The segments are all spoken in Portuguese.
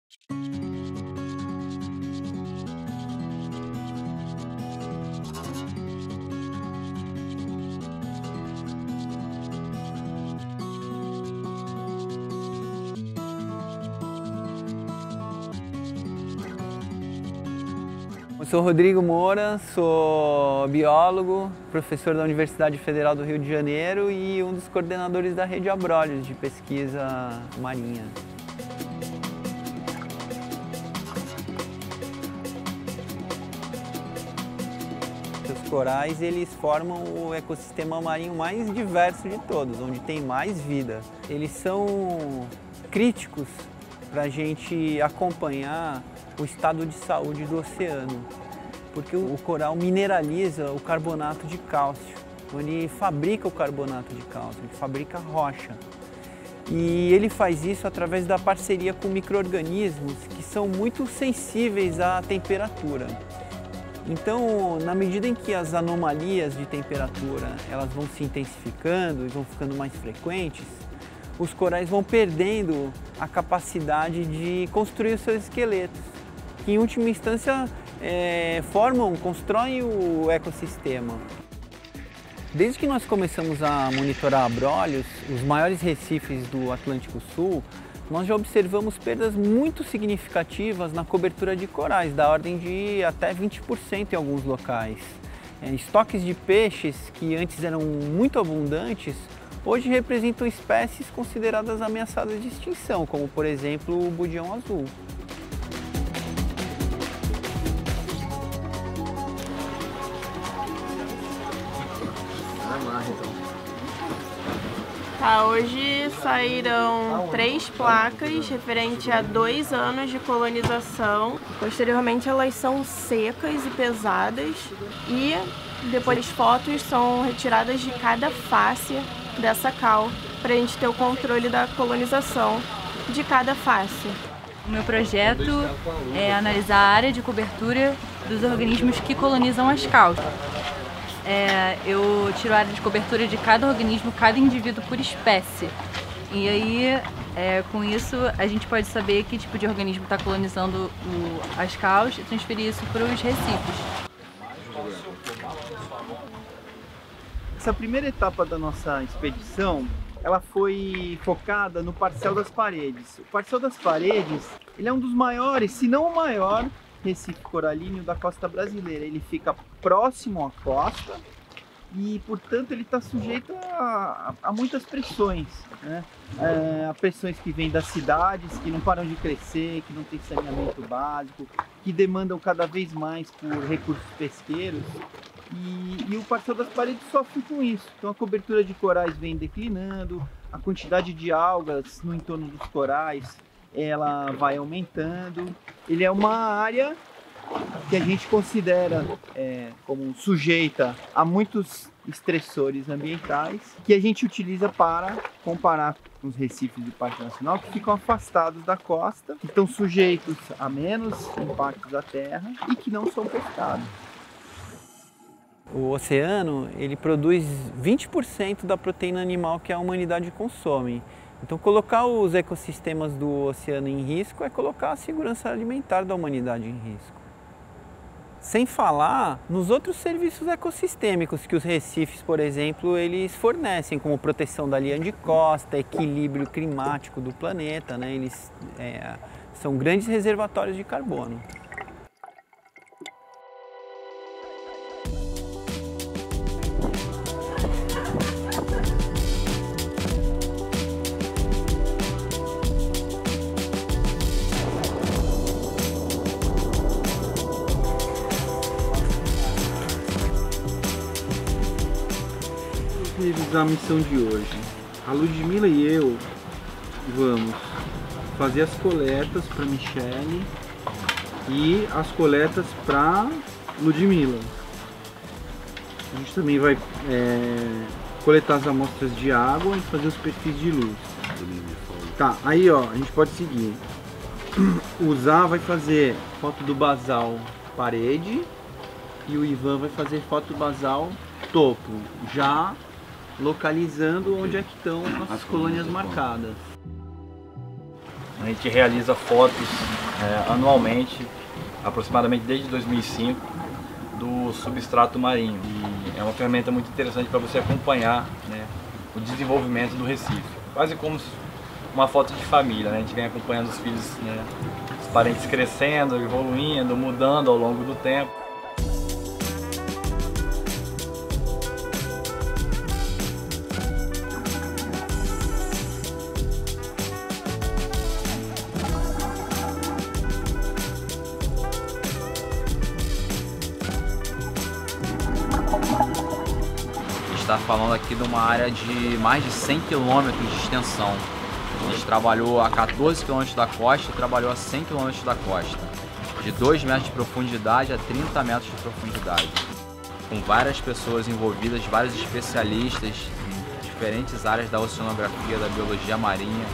Eu sou Rodrigo Moura, sou biólogo, professor da Universidade Federal do Rio de Janeiro e um dos coordenadores da Rede Abrolhos de pesquisa marinha. Os corais, eles formam o ecossistema marinho mais diverso de todos, onde tem mais vida. Eles são críticos para a gente acompanhar o estado de saúde do oceano, porque o coral mineraliza o carbonato de cálcio, ele fabrica o carbonato de cálcio, ele fabrica rocha. E ele faz isso através da parceria com micro-organismos que são muito sensíveis à temperatura. Então, na medida em que as anomalias de temperatura elas vão se intensificando e vão ficando mais frequentes, os corais vão perdendo a capacidade de construir os seus esqueletos, que em última instância constroem o ecossistema. Desde que nós começamos a monitorar Abrolhos, os maiores recifes do Atlântico Sul, nós já observamos perdas muito significativas na cobertura de corais, da ordem de até 20% em alguns locais. Estoques de peixes que antes eram muito abundantes, hoje representam espécies consideradas ameaçadas de extinção, como por exemplo o budião azul. Tá, hoje saíram 3 placas referente a 2 anos de colonização. Posteriormente elas são secas e pesadas e depois as fotos são retiradas de cada face dessa cal para a gente ter o controle da colonização de cada face. O meu projeto é analisar a área de cobertura dos organismos que colonizam as cals. Eu tiro a área de cobertura de cada organismo, cada indivíduo por espécie. E aí, com isso, a gente pode saber que tipo de organismo está colonizando as cals e transferir isso para os recifes. Essa primeira etapa da nossa expedição, ela foi focada no Parcel das Paredes. O Parcel das Paredes, ele é um dos maiores, se não o maior, recife coralíneo da costa brasileira. Ele fica próximo à costa e, portanto, ele está sujeito a muitas pressões, né? A pressões que vêm das cidades, que não param de crescer, que não tem saneamento básico, que demandam cada vez mais por recursos pesqueiros. E o Parcel das Paredes sofre com isso. Então a cobertura de corais vem declinando, a quantidade de algas no entorno dos corais ela vai aumentando. Ele é uma área que a gente considera como sujeita a muitos estressores ambientais, que a gente utiliza para comparar com os recifes do Parque Nacional, que ficam afastados da costa, que estão sujeitos a menos impactos da terra e que não são pescados. O oceano, ele produz 20% da proteína animal que a humanidade consome. Então, colocar os ecossistemas do oceano em risco é colocar a segurança alimentar da humanidade em risco. Sem falar nos outros serviços ecossistêmicos que os recifes, por exemplo, eles fornecem, como proteção da linha de costa, equilíbrio climático do planeta, né? Eles são grandes reservatórios de carbono. A missão de hoje, a Ludmila e eu vamos fazer as coletas para Michele e as coletas para Ludmila. A gente também vai coletar as amostras de água e fazer os perfis de luz. Tá, aí ó, a gente pode seguir. O Zá vai fazer foto do basal parede e o Ivan vai fazer foto do basal topo, já localizando onde é que estão as colônias marcadas. A gente realiza fotos anualmente, aproximadamente desde 2005, do substrato marinho. E é uma ferramenta muito interessante para você acompanhar, né, o desenvolvimento do Recife. Quase como uma foto de família, né? A gente vem acompanhando os filhos, né, os parentes crescendo, evoluindo, mudando ao longo do tempo. Está falando aqui de uma área de mais de 100 km de extensão. A gente trabalhou a 14 km da costa e trabalhou a 100 km da costa, de 2 metros de profundidade a 30 metros de profundidade, com várias pessoas envolvidas, vários especialistas em diferentes áreas da oceanografia, da biologia marinha.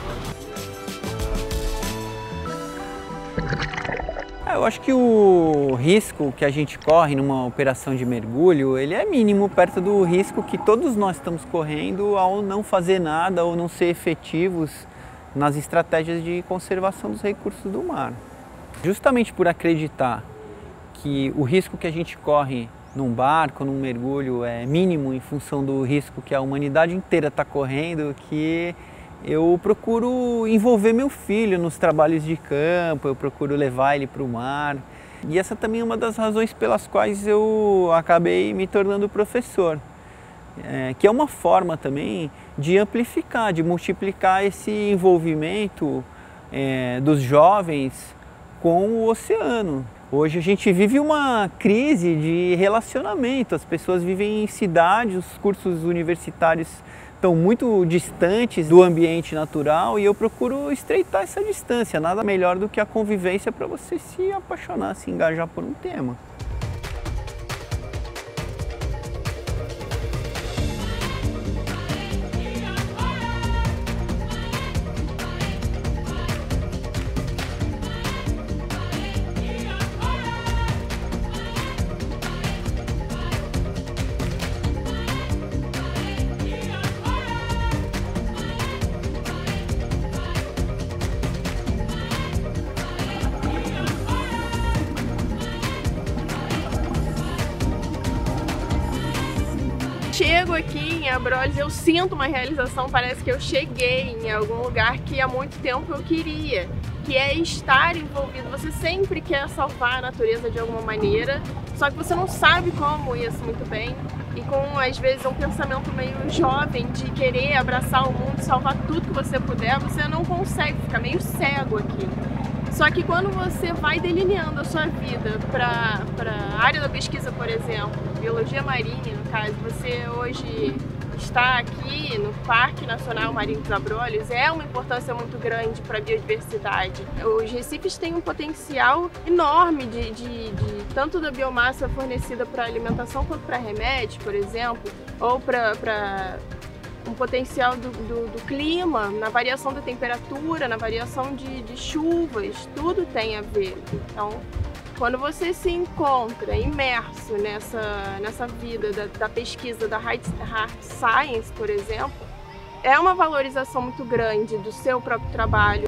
Eu acho que o risco que a gente corre numa operação de mergulho, ele é mínimo perto do risco que todos nós estamos correndo ao não fazer nada ou não ser efetivos nas estratégias de conservação dos recursos do mar. Justamente por acreditar que o risco que a gente corre num barco, num mergulho é mínimo em função do risco que a humanidade inteira está correndo, que eu procuro envolver meu filho nos trabalhos de campo, eu procuro levar ele para o mar. E essa também é uma das razões pelas quais eu acabei me tornando professor, que é uma forma também de amplificar, de multiplicar esse envolvimento dos jovens com o oceano. Hoje a gente vive uma crise de relacionamento, as pessoas vivem em cidades, os cursos universitários estão muito distantes do ambiente natural e eu procuro estreitar essa distância. Nada melhor do que a convivência para você se apaixonar, se engajar por um tema. Chego aqui em Abrolhos, eu sinto uma realização, parece que eu cheguei em algum lugar que há muito tempo eu queria, que é estar envolvido. Você sempre quer salvar a natureza de alguma maneira, só que você não sabe como isso muito bem, e com às vezes um pensamento meio jovem de querer abraçar o mundo, salvar tudo que você puder, você não consegue, fica meio cego aqui. Só que quando você vai delineando a sua vida para a área da pesquisa, por exemplo, biologia marinha, no caso, você hoje está aqui no Parque Nacional Marinho dos Abrolhos, é uma importância muito grande para a biodiversidade. Os recifes têm um potencial enorme de tanto da biomassa fornecida para alimentação quanto para remédios, por exemplo, ou para um potencial do clima, na variação da temperatura, na variação de chuvas, tudo tem a ver. Então, quando você se encontra imerso nessa vida da pesquisa, da hard science, por exemplo, é uma valorização muito grande do seu próprio trabalho.